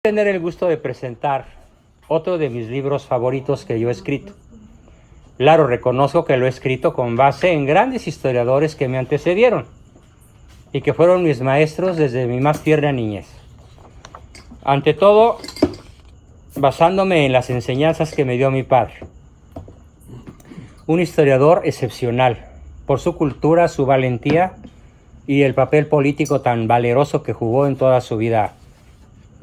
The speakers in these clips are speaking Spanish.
Tener el gusto de presentar otro de mis libros favoritos que yo he escrito. Claro, reconozco que lo he escrito con base en grandes historiadores que me antecedieron y que fueron mis maestros desde mi más tierna niñez. Ante todo, basándome en las enseñanzas que me dio mi padre. Un historiador excepcional por su cultura, su valentía y el papel político tan valeroso que jugó en toda su vida,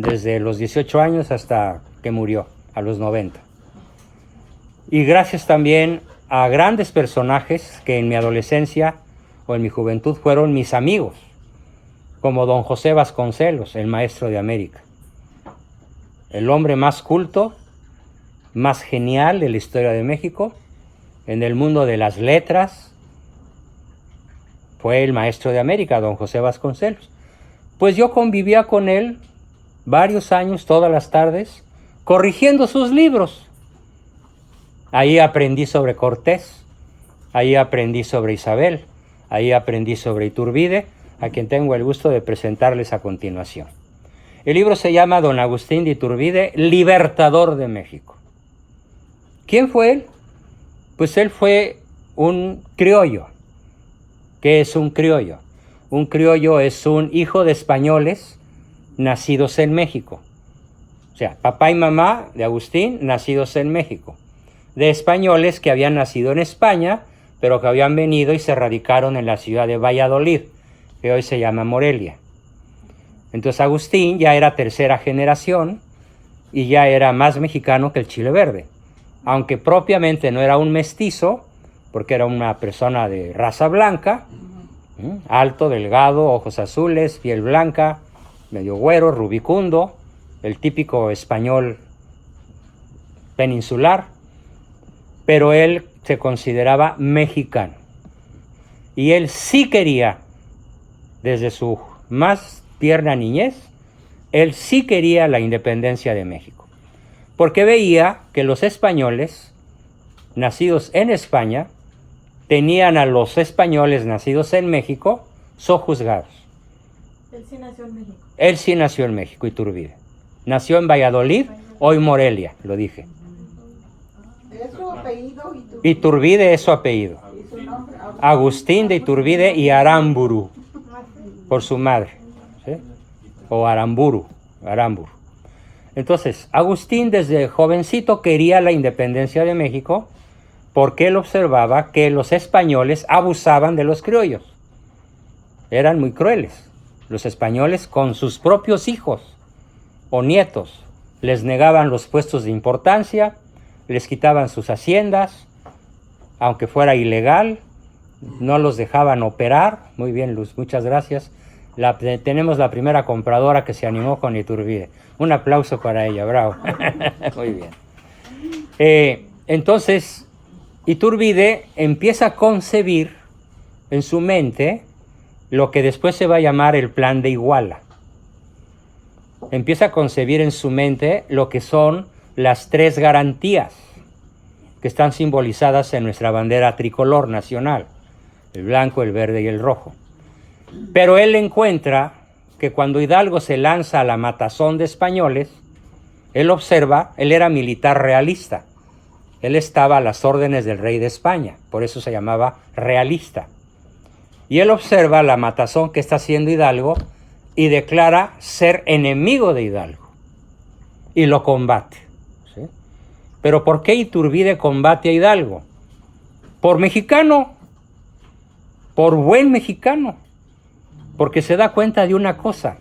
desde los 18 años hasta que murió, a los 90. Y gracias también a grandes personajes que en mi adolescencia o en mi juventud fueron mis amigos, como don José Vasconcelos, el maestro de América. El hombre más culto, más genial de la historia de México, en el mundo de las letras, fue el maestro de América, don José Vasconcelos. Pues yo convivía con él varios años, todas las tardes, corrigiendo sus libros. Ahí aprendí sobre Cortés, ahí aprendí sobre Isabel, ahí aprendí sobre Iturbide, a quien tengo el gusto de presentarles a continuación. El libro se llama Don Agustín de Iturbide, Libertador de México. ¿Quién fue él? Pues él fue un criollo. ¿Qué es un criollo? Un criollo es un hijo de españoles nacidos en México. O sea, papá y mamá de Agustín nacidos en México. De españoles que habían nacido en España, pero que habían venido y se radicaron en la ciudad de Valladolid, que hoy se llama Morelia. Entonces Agustín ya era tercera generación y ya era más mexicano que el chile verde. Aunque propiamente no era un mestizo, porque era una persona de raza blanca, alto, delgado, ojos azules, piel blanca, medio güero, rubicundo, el típico español peninsular, pero él se consideraba mexicano. Y él sí quería, desde su más tierna niñez, él sí quería la independencia de México, porque veía que los españoles, nacidos en España, tenían a los españoles nacidos en México sojuzgados. Él sí nació en México. Él sí nació en México, Iturbide. Nació en Valladolid, hoy Morelia, lo dije. ¿Es su apellido? Iturbide es su apellido. ¿Y su nombre? Agustín de Iturbide y Aramburu, por su madre, ¿sí? O Aramburu. Entonces, Agustín desde jovencito quería la independencia de México porque él observaba que los españoles abusaban de los criollos. Eran muy crueles. Los españoles con sus propios hijos o nietos les negaban los puestos de importancia, les quitaban sus haciendas, aunque fuera ilegal, no los dejaban operar. Muy bien, Luz, muchas gracias. Tenemos la primera compradora que se animó con Iturbide. Un aplauso para ella, bravo. Muy bien. Entonces, Iturbide empieza a concebir en su mente lo que después se va a llamar el Plan de Iguala. Empieza a concebir en su mente lo que son las tres garantías que están simbolizadas en nuestra bandera tricolor nacional, el blanco, el verde y el rojo. Pero él encuentra que cuando Hidalgo se lanza a la matazón de españoles, él observa, él era militar realista. Él estaba a las órdenes del rey de España, por eso se llamaba realista. Y él observa la matazón que está haciendo Hidalgo y declara ser enemigo de Hidalgo. Y lo combate. ¿Sí? Pero ¿por qué Iturbide combate a Hidalgo? Por mexicano, por buen mexicano. Porque se da cuenta de una cosa.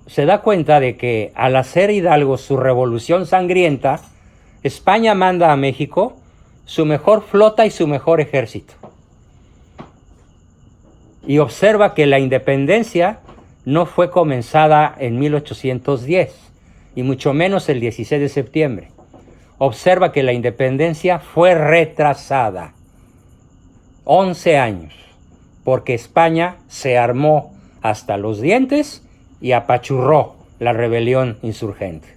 Se da cuenta de que al hacer Hidalgo su revolución sangrienta, España manda a México su mejor flota y su mejor ejército. Y observa que la independencia no fue comenzada en 1810, y mucho menos el 16 de septiembre. Observa que la independencia fue retrasada 11 años, porque España se armó hasta los dientes y apachurró la rebelión insurgente.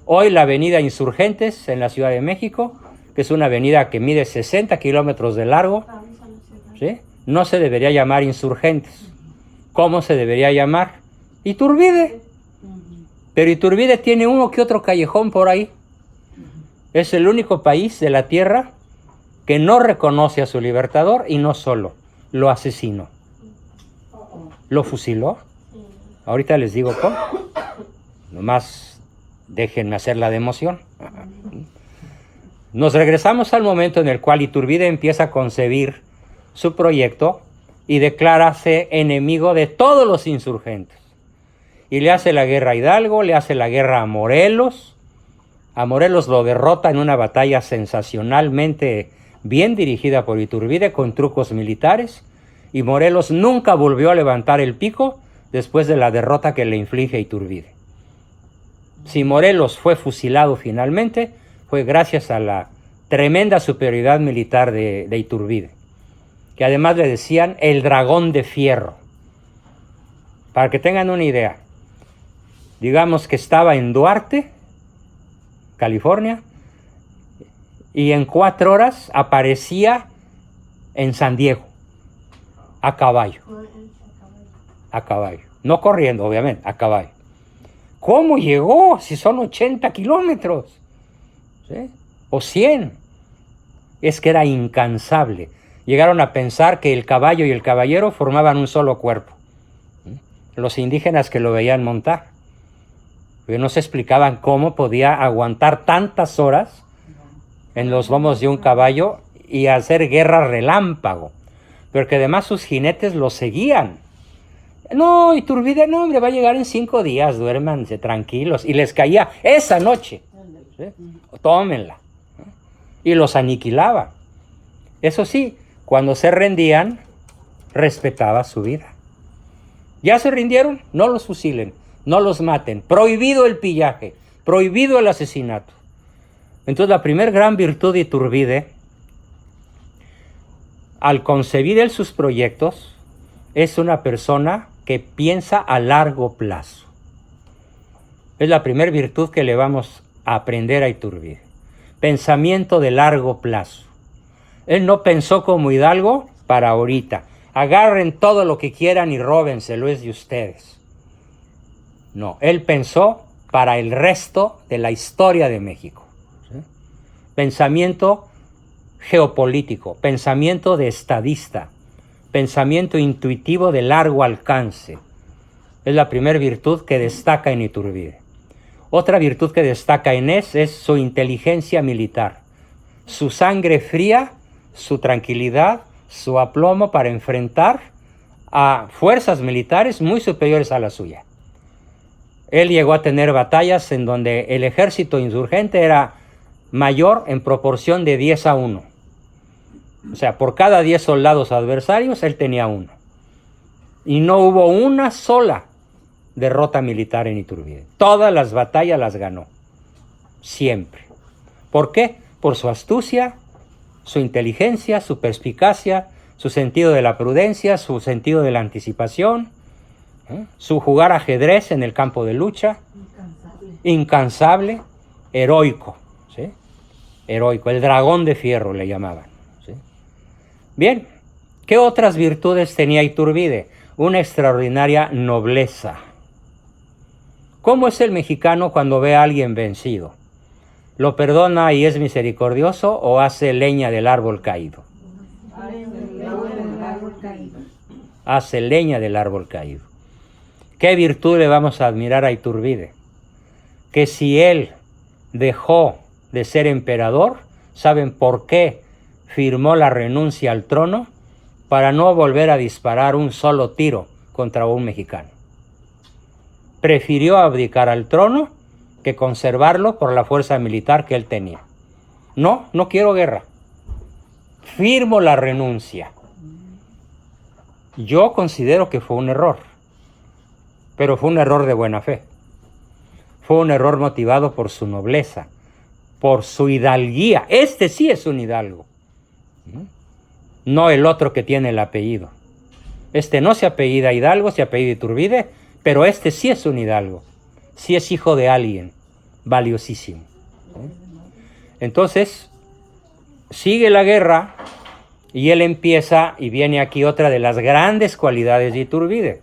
Hoy la avenida Insurgentes en la Ciudad de México, que es una avenida que mide 60 kilómetros de largo, ¿sí? No se debería llamar Insurgentes. ¿Cómo se debería llamar? Iturbide. Pero Iturbide tiene uno que otro callejón por ahí. Es el único país de la tierra que no reconoce a su libertador y no solo, lo asesinó. Lo fusiló. Ahorita les digo cómo. Nomás déjenme hacerla de emoción. Nos regresamos al momento en el cual Iturbide empieza a concebir su proyecto y declárase enemigo de todos los insurgentes. Y le hace la guerra a Hidalgo, le hace la guerra a Morelos. A Morelos lo derrota en una batalla sensacionalmente bien dirigida por Iturbide con trucos militares. Y Morelos nunca volvió a levantar el pico después de la derrota que le inflige Iturbide. Si Morelos fue fusilado finalmente, fue gracias a la tremenda superioridad militar de Iturbide, que además le decían el dragón de fierro. Para que tengan una idea, digamos que estaba en Duarte, California, y en 4 horas aparecía en San Diego, a caballo. A caballo. No corriendo, obviamente, a caballo. ¿Cómo llegó? Si son 80 kilómetros. ¿Sí? O 100. Es que era incansable. Llegaron a pensar que el caballo y el caballero formaban un solo cuerpo. Los indígenas que lo veían montar. Pero no se explicaban cómo podía aguantar tantas horas en los lomos de un caballo y hacer guerra relámpago. Pero que además sus jinetes lo seguían. No, Iturbide, no, hombre, va a llegar en 5 días, duérmanse tranquilos. Y les caía esa noche. ¿Sí? Tómenla. Y los aniquilaba. Eso sí, cuando se rendían, respetaba su vida. ¿Ya se rindieron? No los fusilen, no los maten. Prohibido el pillaje, prohibido el asesinato. Entonces la primer gran virtud de Iturbide, al concebir él sus proyectos, es una persona que piensa a largo plazo. Es la primera virtud que le vamos a aprender a Iturbide. Pensamiento de largo plazo. Él no pensó como Hidalgo para ahorita. Agarren todo lo que quieran y róbenselo, es de ustedes. No, él pensó para el resto de la historia de México. ¿Sí? Pensamiento geopolítico, pensamiento de estadista, pensamiento intuitivo de largo alcance. Es la primera virtud que destaca en Iturbide. Otra virtud que destaca en él es su inteligencia militar, su sangre fría, su tranquilidad, su aplomo para enfrentar a fuerzas militares muy superiores a la suya. Él llegó a tener batallas en donde el ejército insurgente era mayor en proporción de 10-1. O sea, por cada 10 soldados adversarios, él tenía 1. Y no hubo una sola derrota militar en Iturbide. Todas las batallas las ganó. Siempre. ¿Por qué? Por su astucia, su inteligencia, su perspicacia, su sentido de la prudencia, su sentido de la anticipación, su jugar ajedrez en el campo de lucha. Incansable, heroico. ¿Sí? Heroico, el dragón de fierro le llamaban. ¿Sí? Bien, ¿qué otras virtudes tenía Iturbide? Una extraordinaria nobleza. ¿Cómo es el mexicano cuando ve a alguien vencido? ¿Lo perdona y es misericordioso o hace leña del árbol caído? Hace leña del árbol caído. ¿Qué virtud le vamos a admirar a Iturbide? Que si él dejó de ser emperador, ¿saben por qué firmó la renuncia al trono? Para no volver a disparar un solo tiro contra un mexicano. Prefirió abdicar al trono que conservarlo por la fuerza militar que él tenía. No quiero guerra. Firmo la renuncia. Yo considero que fue un error, pero fue un error de buena fe. Fue un error motivado por su nobleza, por su hidalguía. Este sí es un hidalgo. No el otro que tiene el apellido. Este no se apellida Hidalgo, se apellida Iturbide, pero este sí es un hidalgo. Sí es hijo de alguien valiosísimo. Entonces, sigue la guerra y él empieza, y viene aquí otra de las grandes cualidades de Iturbide.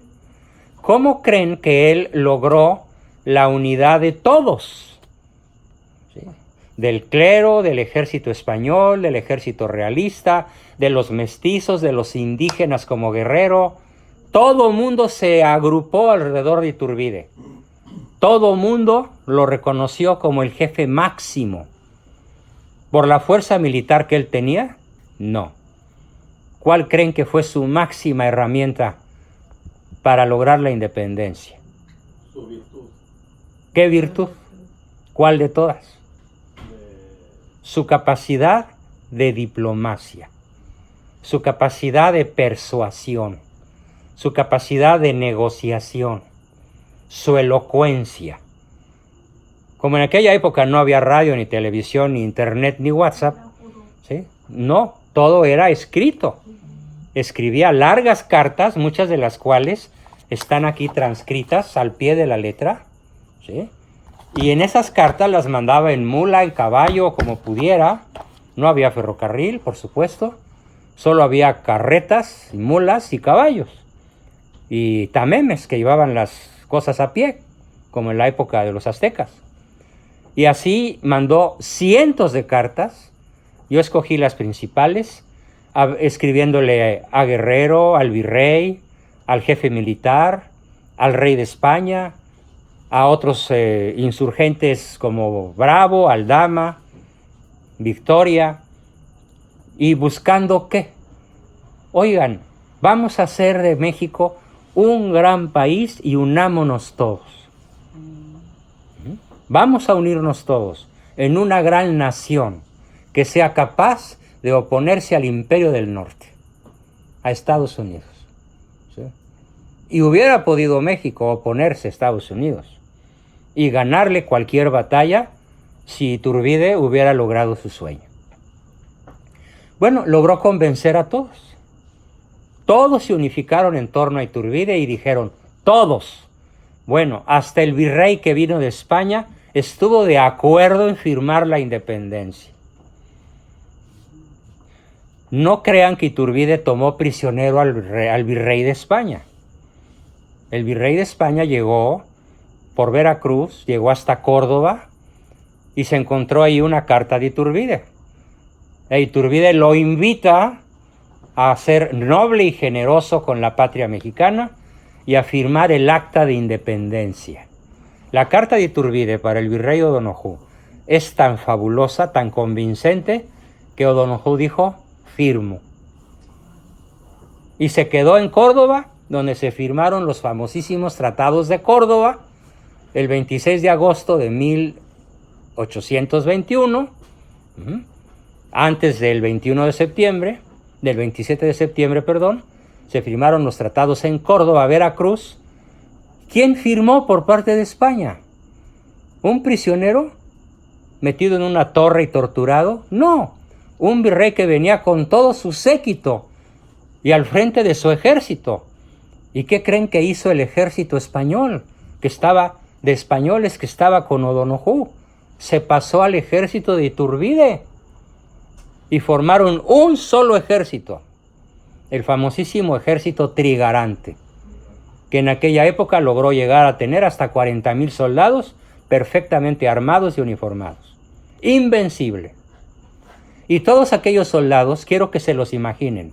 ¿Cómo creen que él logró la unidad de todos? ¿Sí? Del clero, del ejército español, del ejército realista, de los mestizos, de los indígenas como Guerrero. Todo mundo se agrupó alrededor de Iturbide. Todo mundo lo reconoció como el jefe máximo. ¿Por la fuerza militar que él tenía? No. ¿Cuál creen que fue su máxima herramienta para lograr la independencia? Su virtud. ¿Qué virtud? ¿Cuál de todas? Su capacidad de diplomacia, su capacidad de persuasión, su capacidad de negociación, su elocuencia. Como en aquella época no había radio, ni televisión, ni internet, ni WhatsApp, ¿sí? No, todo era escrito. Escribía largas cartas, muchas de las cuales están aquí transcritas al pie de la letra, ¿sí? Y en esas cartas las mandaba en mula, en caballo, como pudiera. No había ferrocarril, por supuesto. Solo había carretas, mulas y caballos. Y tamemes que llevaban las cosas a pie, como en la época de los aztecas. Y así mandó cientos de cartas. Yo escogí las principales, escribiéndole a Guerrero, al virrey, al jefe militar, al rey de España, a otros insurgentes como Bravo, Aldama, Victoria, y buscando ¿qué? Oigan, vamos a hacer de México un gran país y unámonos todos. Vamos a unirnos todos en una gran nación que sea capaz de oponerse al Imperio del Norte, a Estados Unidos. ¿Sí? Y hubiera podido México oponerse a Estados Unidos y ganarle cualquier batalla si Iturbide hubiera logrado su sueño. Bueno, logró convencer a todos. Todos se unificaron en torno a Iturbide y dijeron, todos. Bueno, hasta el virrey que vino de España estuvo de acuerdo en firmar la independencia. No crean que Iturbide tomó prisionero al virrey de España. El virrey de España llegó por Veracruz, llegó hasta Córdoba y se encontró ahí una carta de Iturbide. E Iturbide lo invita a ser noble y generoso con la patria mexicana y a firmar el acta de independencia. La carta de Iturbide para el virrey O'Donoghue es tan fabulosa, tan convincente, que O'Donoghue dijo, firmo. Y se quedó en Córdoba, donde se firmaron los famosísimos tratados de Córdoba, el 26 de agosto de 1821, antes del 21 de septiembre, del 27 de septiembre, perdón, se firmaron los tratados en Córdoba, Veracruz. ¿Quién firmó por parte de España? ¿Un prisionero metido en una torre y torturado? No, un virrey que venía con todo su séquito y al frente de su ejército. ¿Y qué creen que hizo el ejército español? Que estaba de españoles, que estaba con O'Donoghue. Se pasó al ejército de Iturbide y formaron un solo ejército, el famosísimo ejército trigarante, que en aquella época logró llegar a tener hasta 40,000 soldados perfectamente armados y uniformados. Invencible. Y todos aquellos soldados, quiero que se los imaginen,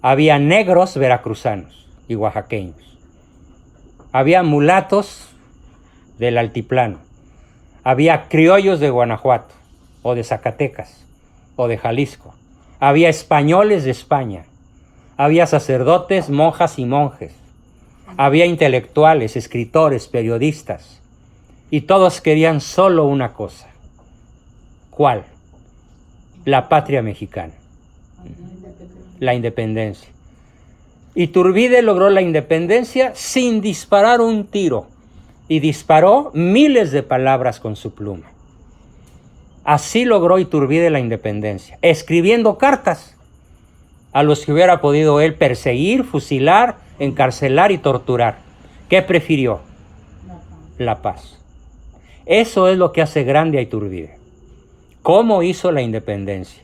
había negros veracruzanos y oaxaqueños, había mulatos del altiplano, había criollos de Guanajuato o de Zacatecas o de Jalisco, había españoles de España, había sacerdotes, monjas y monjes, había intelectuales, escritores, periodistas, y todos querían solo una cosa. ¿Cuál? La patria mexicana, la independencia. Iturbide logró la independencia sin disparar un tiro y disparó miles de palabras con su pluma. Así logró Iturbide la independencia, escribiendo cartas a los que hubiera podido él perseguir, fusilar, encarcelar y torturar. ¿Qué prefirió? La paz. Eso es lo que hace grande a Iturbide. ¿Cómo hizo la independencia?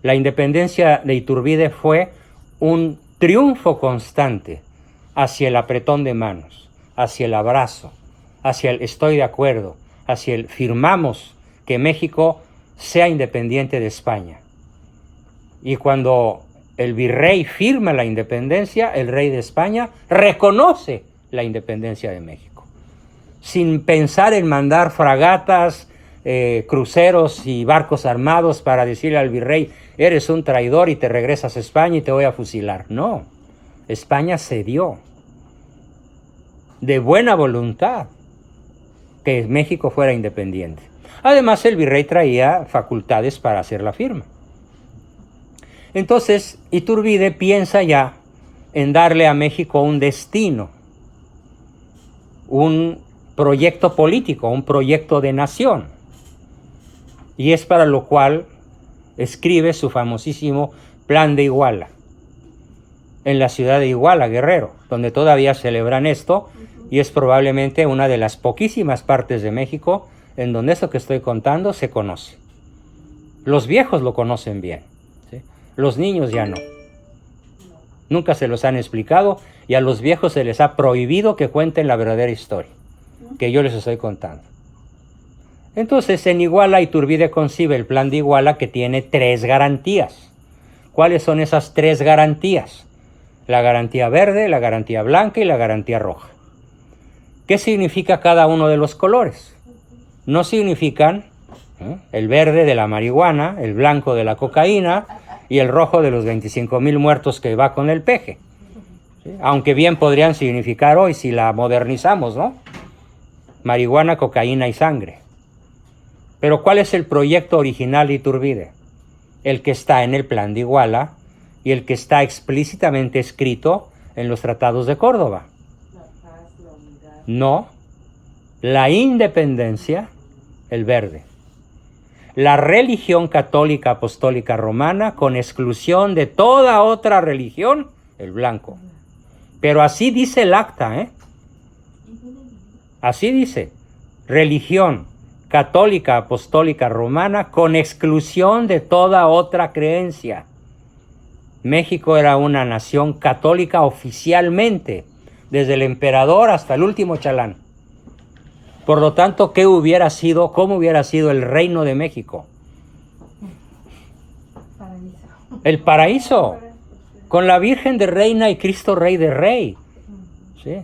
La independencia de Iturbide fue un triunfo constante hacia el apretón de manos, hacia el abrazo, hacia el estoy de acuerdo, hacia el firmamos que México sea independiente de España. Y cuando el virrey firma la independencia, el rey de España reconoce la independencia de México, sin pensar en mandar fragatas, cruceros y barcos armados para decirle al virrey, eres un traidor y te regresas a España y te voy a fusilar. No, España cedió de buena voluntad que México fuera independiente. Además, el virrey traía facultades para hacer la firma. Entonces, Iturbide piensa ya en darle a México un destino, un proyecto político, un proyecto de nación. Y es para lo cual escribe su famosísimo Plan de Iguala, en la ciudad de Iguala, Guerrero, donde todavía celebran esto, y es probablemente una de las poquísimas partes de México en donde esto que estoy contando se conoce. Los viejos lo conocen bien, ¿sí? Los niños ya no. Nunca se los han explicado y a los viejos se les ha prohibido que cuenten la verdadera historia que yo les estoy contando. Entonces, en Iguala, Iturbide concibe el Plan de Iguala, que tiene 3 garantías. ¿Cuáles son esas 3 garantías? La garantía verde, la garantía blanca y la garantía roja. ¿Qué significa cada uno de los colores? No significan el verde de la marihuana, el blanco de la cocaína y el rojo de los 25,000 muertos que va con el peje. ¿Sí? Aunque bien podrían significar hoy si la modernizamos, ¿no? Marihuana, cocaína y sangre. Pero ¿cuál es el proyecto original de Iturbide? El que está en el Plan de Iguala y el que está explícitamente escrito en los tratados de Córdoba. No, la independencia, el verde. La religión católica apostólica romana con exclusión de toda otra religión, el blanco. Pero así dice el acta, ¿eh? Así dice, religión católica apostólica romana con exclusión de toda otra creencia. México era una nación católica oficialmente, desde el emperador hasta el último chalán. Por lo tanto, ¿qué hubiera sido, cómo hubiera sido el reino de México? El paraíso, con la Virgen de Reina y Cristo Rey de Rey, ¿sí?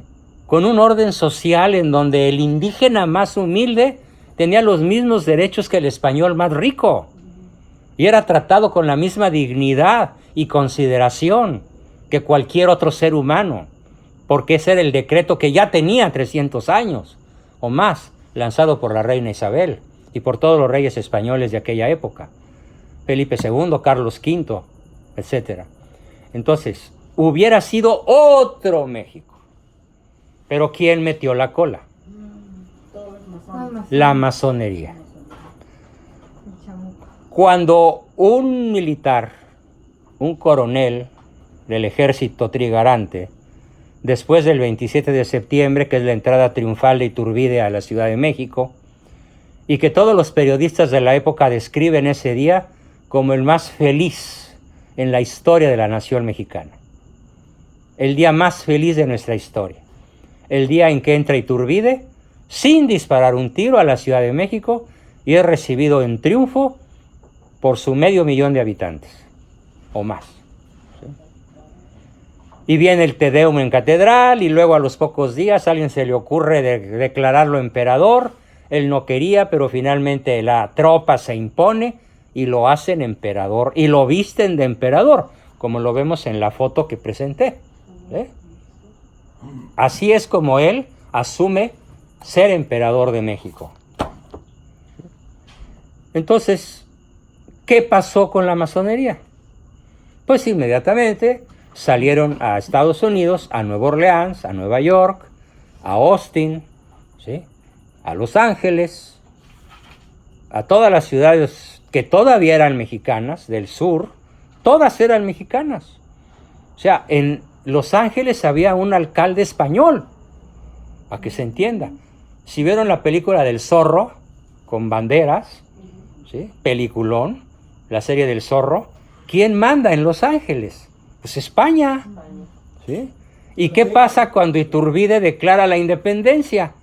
Con un orden social en donde el indígena más humilde tenía los mismos derechos que el español más rico y era tratado con la misma dignidad y consideración que cualquier otro ser humano, porque ese era el decreto que ya tenía 300 años o más, lanzado por la reina Isabel y por todos los reyes españoles de aquella época, Felipe II, Carlos V, etc. Entonces, hubiera sido otro México. Pero ¿quién metió la cola? La masonería. Cuando un militar, un coronel del ejército trigarante, después del 27 de septiembre, que es la entrada triunfal de Iturbide a la Ciudad de México, y que todos los periodistas de la época describen ese día como el más feliz en la historia de la nación mexicana. El día más feliz de nuestra historia. El día en que entra Iturbide, sin disparar un tiro, a la Ciudad de México y es recibido en triunfo por su 500,000 de habitantes, o más. ¿Sí? Y viene el Te Deum en catedral y luego a los pocos días a alguien se le ocurre declararlo emperador. Él no quería, pero finalmente la tropa se impone y lo hacen emperador y lo visten de emperador, como lo vemos en la foto que presenté. ¿Eh? Así es como él asume ser emperador de México. Entonces, ¿qué pasó con la masonería? Pues inmediatamente salieron a Estados Unidos, a Nueva Orleans, a Nueva York, a Austin, ¿sí? A Los Ángeles, a todas las ciudades que todavía eran mexicanas del sur, todas eran mexicanas. O sea, en Los Ángeles había un alcalde español, para que se entienda. Si vieron la película del Zorro, con Banderas, ¿sí? Peliculón, la serie del Zorro, ¿quién manda en Los Ángeles? Pues España, ¿sí? ¿Y qué pasa cuando Iturbide declara la independencia?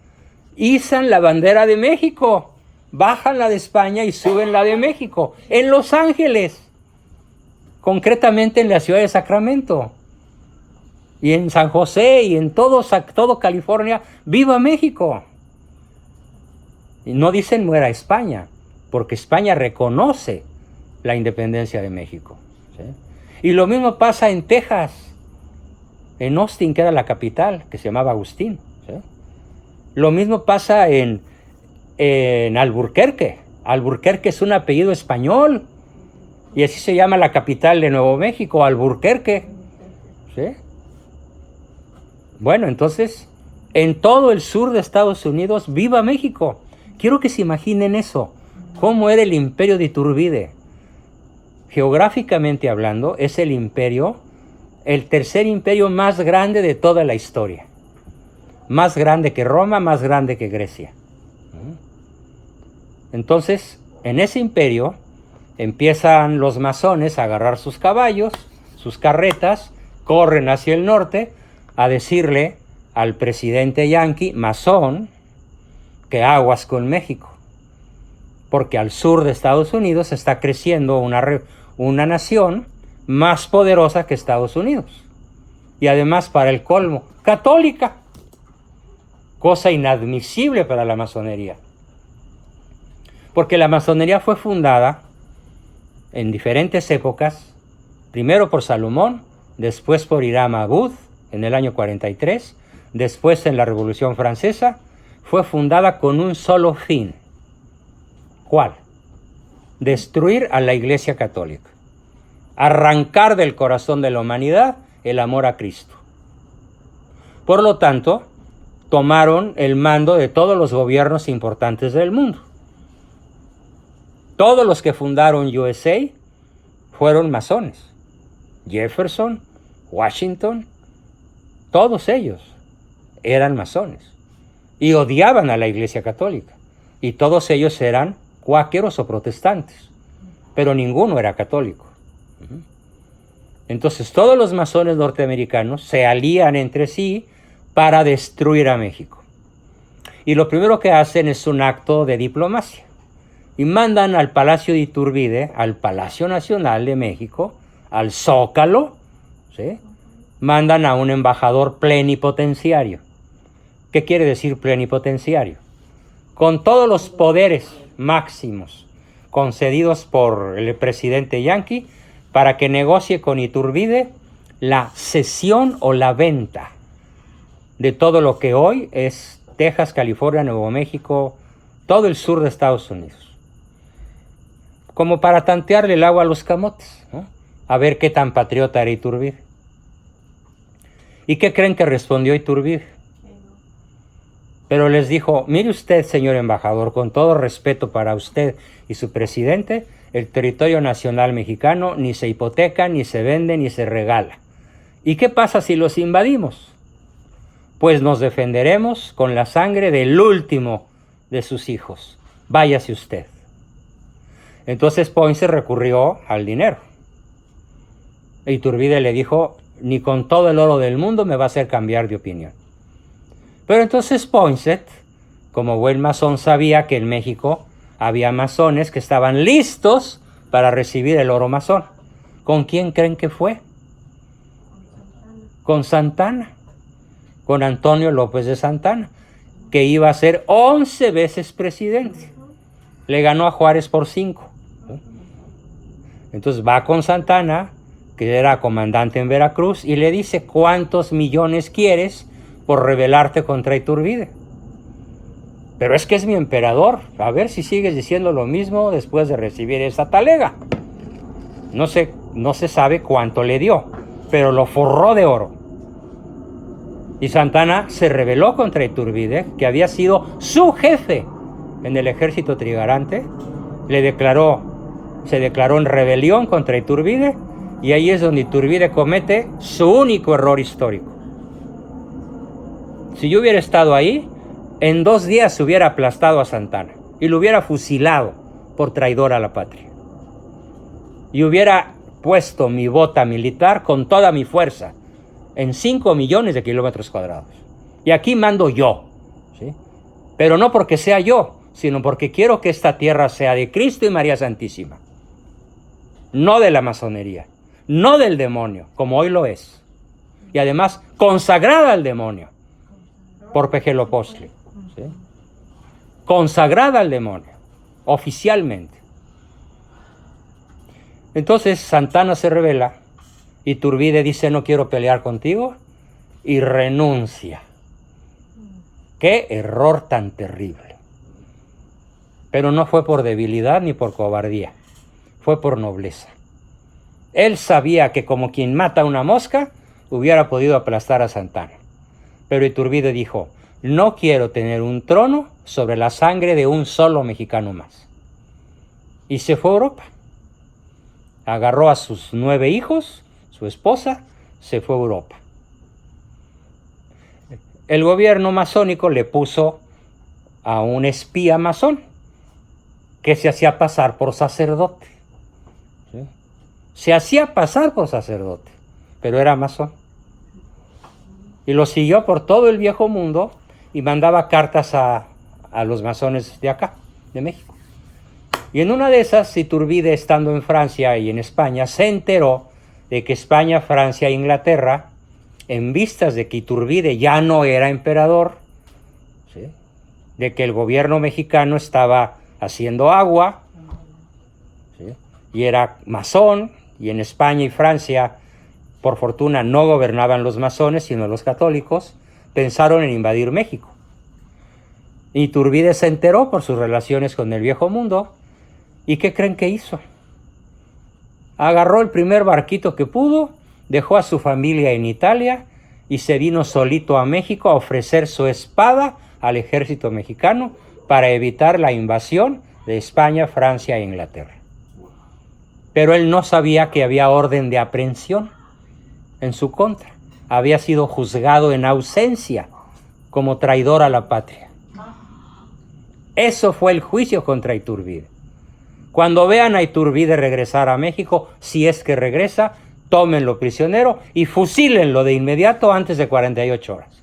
Izan la bandera de México, bajan la de España y suben la de México, en Los Ángeles, concretamente en la ciudad de Sacramento, y en San José, y en todo California, ¡viva México! Y no dicen muera España, porque España reconoce la independencia de México, ¿sí? Y lo mismo pasa en Texas, en Austin, que era la capital, que se llamaba Agustín, ¿sí? Lo mismo pasa en Alburquerque. Alburquerque es un apellido español, y así se llama la capital de Nuevo México, Alburquerque, ¿sí? Bueno, entonces, en todo el sur de Estados Unidos, ¡viva México! Quiero que se imaginen eso, cómo era el imperio de Iturbide. Geográficamente hablando, es el imperio, el tercer imperio más grande de toda la historia. Más grande que Roma, más grande que Grecia. Entonces, en ese imperio, empiezan los masones a agarrar sus caballos, sus carretas, corren hacia el norte, a decirle al presidente yanqui, masón, que aguas con México, porque al sur de Estados Unidos está creciendo una nación más poderosa que Estados Unidos, y además, para el colmo, católica, cosa inadmisible para la masonería, porque la masonería fue fundada en diferentes épocas, primero por Salomón, después por Hiram Abud, en el año 43, después en la Revolución Francesa, fue fundada con un solo fin. ¿Cuál? Destruir a la Iglesia Católica. Arrancar del corazón de la humanidad el amor a Cristo. Por lo tanto, tomaron el mando de todos los gobiernos importantes del mundo. Todos los que fundaron USA fueron masones. Jefferson, Washington, todos ellos eran masones y odiaban a la Iglesia Católica, y todos ellos eran cuáqueros o protestantes, pero ninguno era católico. Entonces todos los masones norteamericanos se alían entre sí para destruir a México, y lo primero que hacen es un acto de diplomacia y mandan al Palacio de Iturbide, al Palacio Nacional de México, al Zócalo, ¿sí? Mandan a un embajador plenipotenciario. ¿Qué quiere decir plenipotenciario? Con todos los poderes máximos concedidos por el presidente yanqui para que negocie con Iturbide la cesión o la venta de todo lo que hoy es Texas, California, Nuevo México, todo el sur de Estados Unidos, como para tantearle el agua a los camotes, ¿no? A ver qué tan patriota era Iturbide. ¿Y qué creen que respondió Iturbide? Pero les dijo, mire usted, señor embajador, con todo respeto para usted y su presidente, el territorio nacional mexicano ni se hipoteca, ni se vende, ni se regala. ¿Y qué pasa si los invadimos? Pues nos defenderemos con la sangre del último de sus hijos. Váyase usted. Entonces Poince recurrió al dinero. E Iturbide le dijo, ni con todo el oro del mundo me va a hacer cambiar de opinión. Pero entonces Poinsett, como buen masón, sabía que en México había masones que estaban listos para recibir el oro masón. ¿Con quién creen que fue? Con Santana, con Antonio López de Santana, que iba a ser 11 veces presidente. Le ganó a Juárez por 5. Entonces va con Santana, que era comandante en Veracruz, y le dice, ¿cuántos millones quieres por rebelarte contra Iturbide? Pero es que es mi emperador, a ver si sigues diciendo lo mismo después de recibir esa talega. No se sabe cuánto le dio, pero lo forró de oro. Y Santana se rebeló contra Iturbide, que había sido su jefe en el ejército trigarante, se declaró en rebelión contra Iturbide, y ahí es donde Iturbide comete su único error histórico. Si yo hubiera estado ahí, en 2 días se hubiera aplastado a Santana y lo hubiera fusilado por traidor a la patria. Y hubiera puesto mi bota militar con toda mi fuerza en 5 millones de kilómetros cuadrados. Y aquí mando yo, ¿sí? Pero no porque sea yo, sino porque quiero que esta tierra sea de Cristo y María Santísima. No de la masonería, no del demonio, como hoy lo es. Y además consagrada al demonio por Pejelopostli, ¿sí? Consagrada al demonio, oficialmente. Entonces Santana se rebela, Iturbide dice no quiero pelear contigo y renuncia. ¡Qué error tan terrible! Pero no fue por debilidad ni por cobardía, fue por nobleza. Él sabía que como quien mata una mosca, hubiera podido aplastar a Santana. Pero Iturbide dijo, no quiero tener un trono sobre la sangre de un solo mexicano más. Y se fue a Europa. Agarró a sus 9 hijos, su esposa, se fue a Europa. El gobierno masónico le puso a un espía masón que se hacía pasar por sacerdote. ¿Sí? Se hacía pasar por sacerdote, pero era masón. Y lo siguió por todo el viejo mundo y mandaba cartas a los masones de acá, de México. Y en una de esas, Iturbide, estando en Francia y en España, se enteró de que España, Francia e Inglaterra, en vistas de que Iturbide ya no era emperador, ¿sí? De que el gobierno mexicano estaba haciendo agua, ¿sí? Y era masón, y en España y Francia, por fortuna, no gobernaban los masones, sino los católicos, pensaron en invadir México. Iturbide se enteró por sus relaciones con el viejo mundo, ¿y qué creen que hizo? Agarró el primer barquito que pudo, dejó a su familia en Italia y se vino solito a México a ofrecer su espada al ejército mexicano para evitar la invasión de España, Francia e Inglaterra. Pero él no sabía que había orden de aprehensión en su contra. Había sido juzgado en ausencia como traidor a la patria. Eso fue el juicio contra Iturbide. Cuando vean a Iturbide regresar a México, si es que regresa, tómenlo prisionero y fusílenlo de inmediato antes de 48 horas.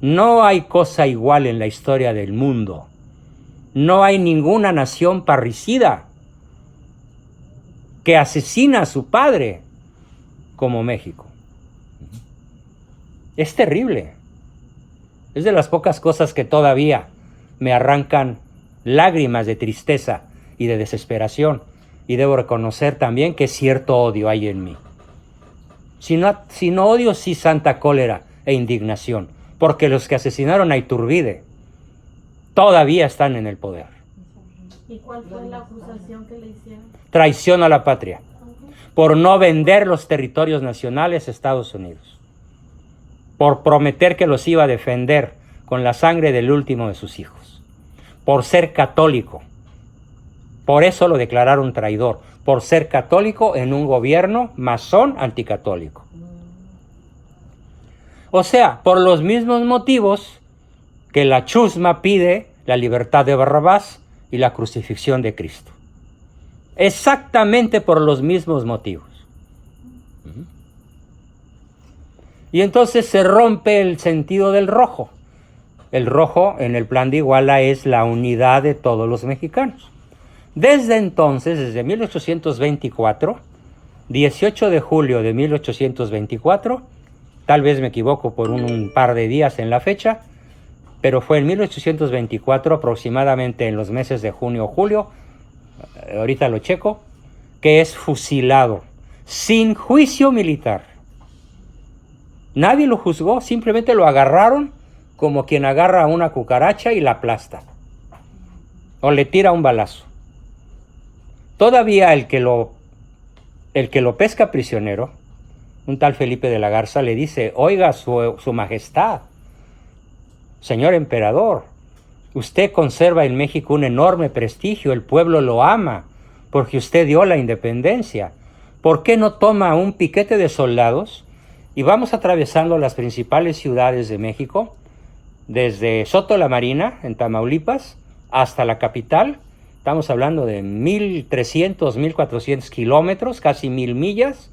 No hay cosa igual en la historia del mundo. No hay ninguna nación parricida que asesina a su padre como México. Es terrible. Es de las pocas cosas que todavía me arrancan lágrimas de tristeza y de desesperación. Y debo reconocer también que cierto odio hay en mí. Si no odio, sí santa cólera e indignación. Porque los que asesinaron a Iturbide todavía están en el poder. ¿Y cuál fue la acusación que le hicieron? Traición a la patria. Por no vender los territorios nacionales a Estados Unidos. Por prometer que los iba a defender con la sangre del último de sus hijos. Por ser católico. Por eso lo declararon traidor. Por ser católico en un gobierno masón anticatólico. O sea, por los mismos motivos que la chusma pide la libertad de Barrabás y la crucifixión de Cristo. Exactamente por los mismos motivos. Y entonces se rompe el sentido del rojo. El rojo en el plan de Iguala es la unidad de todos los mexicanos. Desde entonces, desde 1824, 18 de julio de 1824, tal vez me equivoco por un par de días en la fecha, pero fue en 1824, aproximadamente en los meses de junio o julio, ahorita lo checo, que es fusilado sin juicio militar. Nadie lo juzgó, simplemente lo agarraron como quien agarra a una cucaracha y la aplasta. O le tira un balazo. Todavía el que lo pesca prisionero, un tal Felipe de la Garza, le dice, oiga, su majestad, señor emperador, usted conserva en México un enorme prestigio, el pueblo lo ama, porque usted dio la independencia. ¿Por qué no toma un piquete de soldados y vamos atravesando las principales ciudades de México, desde Soto la Marina, en Tamaulipas, hasta la capital? Estamos hablando de 1,300, 1,400 kilómetros, casi 1,000 millas,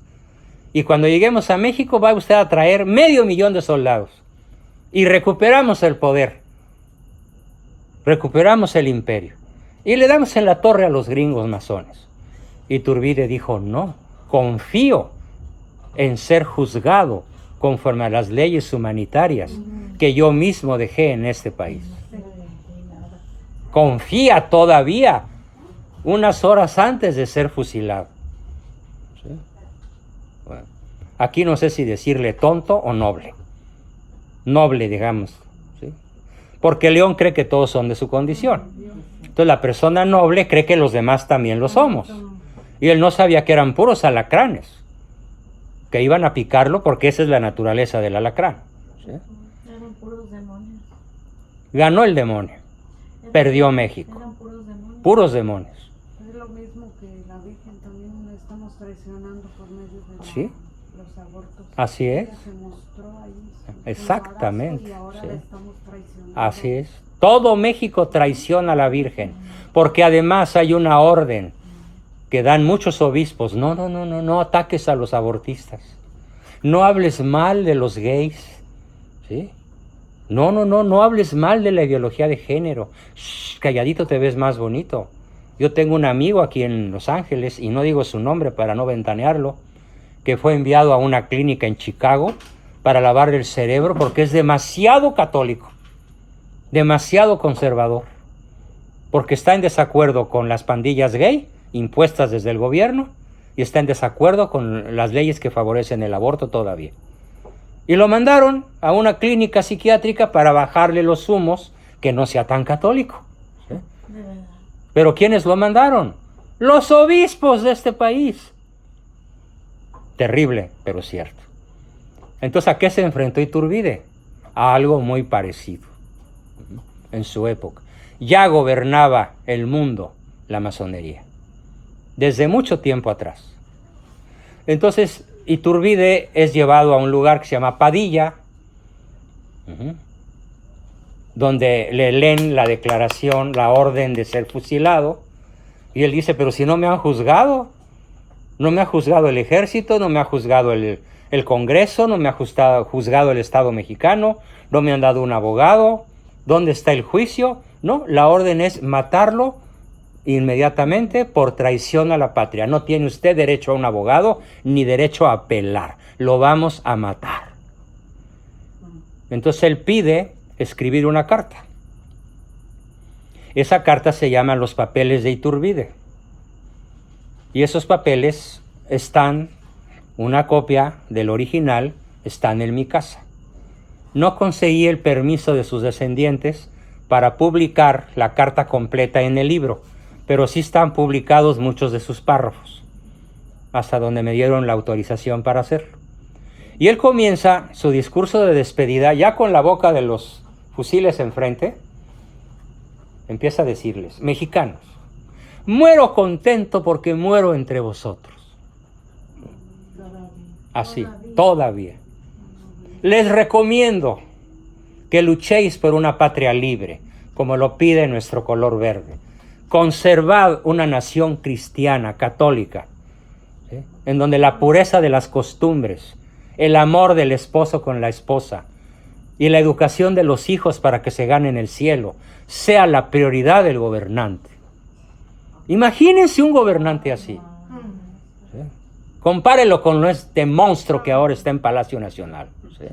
Y cuando lleguemos a México va usted a traer 500,000 de soldados. Y recuperamos el poder. Recuperamos el imperio. Y le damos en la torre a los gringos masones. Iturbide dijo, no, confío en ser juzgado conforme a las leyes humanitarias que yo mismo dejé en este país. Confía todavía unas horas antes de ser fusilado. ¿Sí? Bueno, aquí no sé si decirle tonto o noble. Noble, digamos. ¿Sí? Porque León cree que todos son de su condición. Entonces la persona noble cree que los demás también lo somos. Y él no sabía que eran puros alacranes, que iban a picarlo porque esa es la naturaleza del alacrán. ¿Sí? Eran puros demonios. Ganó el demonio. Perdió México. Eran puros demonios. Puros demonios. Es lo mismo que la Virgen, también la estamos traicionando por medio de ¿Sí? los abortos. Así es. Ella se mostró ahí su Exactamente, embarazo y ahora sí. la estamos traicionando. Así es. Todo México traiciona a la Virgen, porque además hay una orden que dan muchos obispos. No ataques a los abortistas. No hables mal de los gays. ¿Sí? No hables mal de la ideología de género. Shh, calladito te ves más bonito. Yo tengo un amigo aquí en Los Ángeles, y no digo su nombre para no ventanearlo, que fue enviado a una clínica en Chicago para lavarle el cerebro porque es demasiado católico, demasiado conservador, porque está en desacuerdo con las pandillas gay impuestas desde el gobierno y está en desacuerdo con las leyes que favorecen el aborto todavía. Y lo mandaron a una clínica psiquiátrica para bajarle los humos, que no sea tan católico. ¿Sí? De verdad. ¿Pero quiénes lo mandaron? Los obispos de este país. Terrible, pero cierto. Entonces, ¿a qué se enfrentó Iturbide? A algo muy parecido en su época. Ya gobernaba el mundo la masonería, desde mucho tiempo atrás. Entonces, Iturbide es llevado a un lugar que se llama Padilla, donde le leen la declaración, la orden de ser fusilado, y él dice, pero si no me han juzgado, no me ha juzgado el ejército, no me ha juzgado el Congreso, no me ha juzgado el Estado mexicano, no me han dado un abogado, ¿dónde está el juicio? No, la orden es matarlo inmediatamente por traición a la patria. No tiene usted derecho a un abogado ni derecho a apelar. Lo vamos a matar. Entonces él pide escribir una carta. Esa carta se llama Los Papeles de Iturbide. Y esos papeles están, una copia del original, están en mi casa. No conseguí el permiso de sus descendientes para publicar la carta completa en el libro, pero sí están publicados muchos de sus párrafos, hasta donde me dieron la autorización para hacerlo. Y él comienza su discurso de despedida, ya con la boca de los fusiles enfrente, empieza a decirles, mexicanos, muero contento porque muero entre vosotros. Así, todavía. Les recomiendo que luchéis por una patria libre, como lo pide nuestro color verde. Conservad una nación cristiana, católica, ¿sí? En donde la pureza de las costumbres, el amor del esposo con la esposa y la educación de los hijos para que se ganen el cielo sea la prioridad del gobernante. Imagínense un gobernante así. ¿Sí? Compárelo con este monstruo que ahora está en Palacio Nacional. ¿Sí?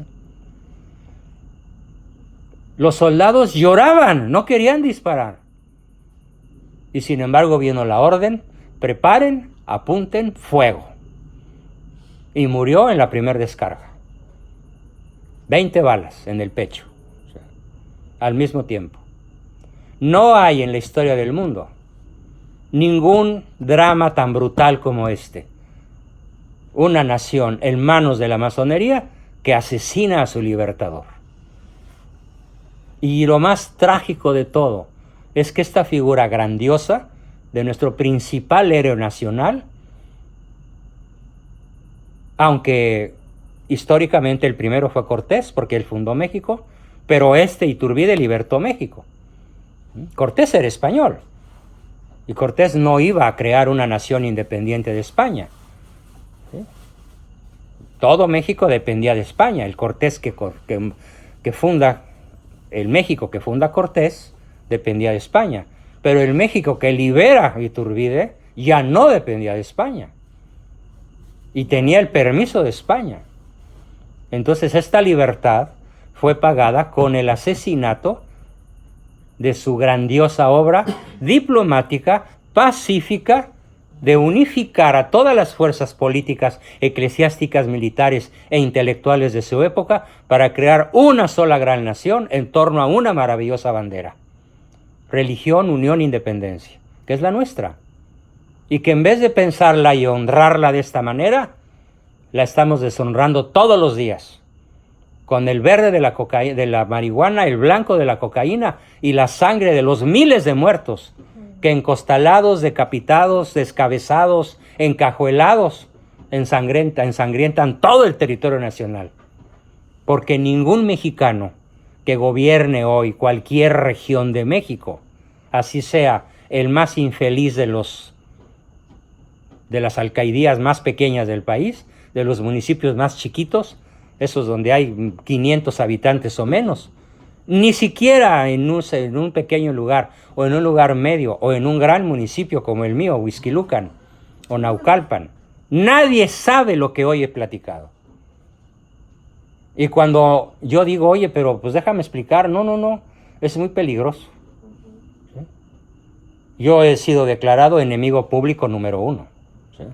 Los soldados lloraban, no querían disparar. Y sin embargo vino la orden, preparen, apunten, fuego. Y murió en la primera descarga. 20 balas en el pecho, o sea, al mismo tiempo. No hay en la historia del mundo ningún drama tan brutal como este. Una nación en manos de la masonería que asesina a su libertador. Y lo más trágico de todo es que esta figura grandiosa de nuestro principal héroe nacional, aunque históricamente el primero fue Cortés, porque él fundó México, pero Iturbide libertó México. Cortés era español, y Cortés no iba a crear una nación independiente de España. ¿Sí? Todo México dependía de España. El Cortés que funda, el México que funda Cortés, dependía de España. Pero el México que libera a Iturbide ya no dependía de España. Y tenía el permiso de España. Entonces esta libertad fue pagada con el asesinato de su grandiosa obra diplomática, pacífica, de unificar a todas las fuerzas políticas, eclesiásticas, militares e intelectuales de su época para crear una sola gran nación en torno a una maravillosa bandera. Religión, unión, independencia, que es la nuestra. Y que en vez de pensarla y honrarla de esta manera, la estamos deshonrando todos los días. Con el verde de la marihuana, el blanco de la cocaína y la sangre de los miles de muertos que encostalados, decapitados, descabezados, encajuelados, ensangrientan todo el territorio nacional. Porque ningún mexicano que gobierne hoy cualquier región de México, así sea el más infeliz de las alcaldías más pequeñas del país, de los municipios más chiquitos, esos donde hay 500 habitantes o menos, ni siquiera en un pequeño lugar, o en un lugar medio, o en un gran municipio como el mío, Huixquilucan, o Naucalpan, nadie sabe lo que hoy he platicado. Y cuando yo digo, oye, pero pues déjame explicar, no, es muy peligroso. ¿Sí? Yo he sido declarado enemigo público número 1. ¿Sí?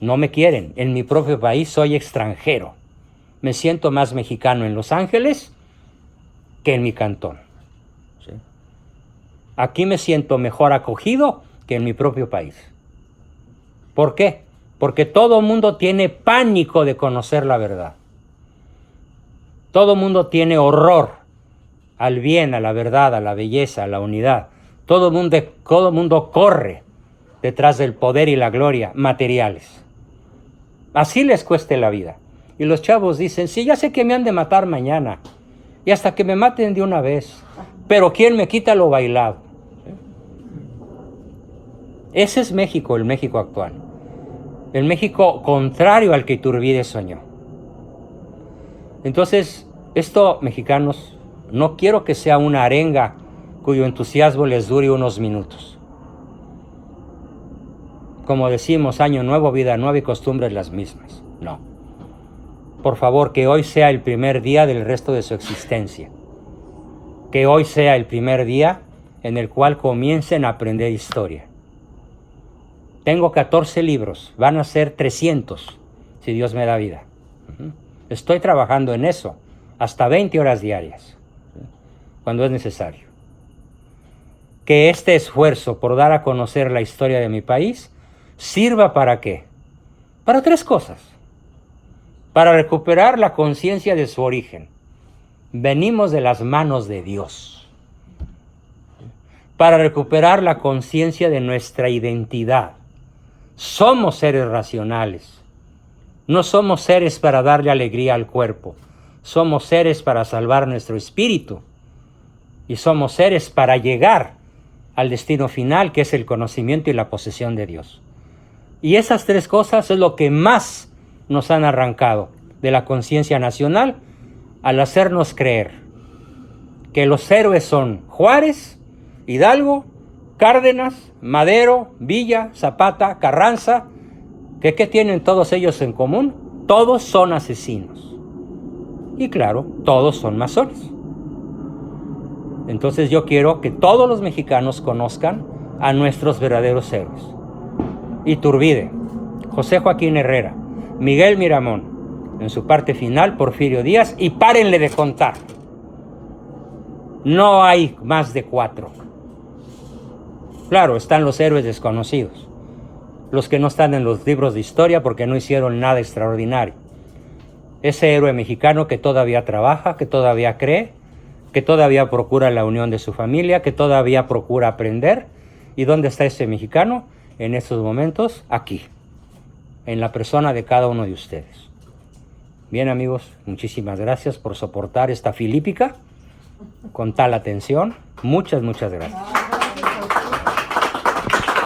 No me quieren. En mi propio país soy extranjero. Me siento más mexicano en Los Ángeles que en mi cantón. ¿Sí? Aquí me siento mejor acogido que en mi propio país. ¿Por qué? Porque todo mundo tiene pánico de conocer la verdad. Todo mundo tiene horror al bien, a la verdad, a la belleza, a la unidad. Todo mundo corre detrás del poder y la gloria materiales. Así les cueste la vida. Y los chavos dicen, sí, ya sé que me han de matar mañana. Y hasta que me maten de una vez. Pero ¿quién me quita lo bailado? Ese es México, el México actual. El México contrario al que Iturbide soñó. Entonces, esto, mexicanos, no quiero que sea una arenga cuyo entusiasmo les dure unos minutos. Como decimos, año nuevo, vida nueva y costumbres las mismas. No. Por favor, que hoy sea el primer día del resto de su existencia. Que hoy sea el primer día en el cual comiencen a aprender historia. Tengo 14 libros, van a ser 300, si Dios me da vida. Estoy trabajando en eso, hasta 20 horas diarias, cuando es necesario. Que este esfuerzo por dar a conocer la historia de mi país sirva ¿para qué? Para 3 cosas. Para recuperar la conciencia de su origen. Venimos de las manos de Dios. Para recuperar la conciencia de nuestra identidad. Somos seres racionales. No somos seres para darle alegría al cuerpo. Somos seres para salvar nuestro espíritu. Y somos seres para llegar al destino final, que es el conocimiento y la posesión de Dios. Y esas 3 cosas es lo que más nos han arrancado de la conciencia nacional al hacernos creer que los héroes son Juárez, Hidalgo, Cárdenas, Madero, Villa, Zapata, Carranza, que ¿qué tienen todos ellos en común? Todos son asesinos. Y claro, todos son masones. Entonces yo quiero que todos los mexicanos conozcan a nuestros verdaderos héroes. Iturbide, José Joaquín Herrera, Miguel Miramón, en su parte final, Porfirio Díaz, y párenle de contar. No hay más de 4. Claro, están los héroes desconocidos, los que no están en los libros de historia porque no hicieron nada extraordinario. Ese héroe mexicano que todavía trabaja, que todavía cree, que todavía procura la unión de su familia, que todavía procura aprender. ¿Y dónde está ese mexicano? En estos momentos, aquí, en la persona de cada uno de ustedes. Bien, amigos, muchísimas gracias por soportar esta filípica con tal atención. Muchas gracias.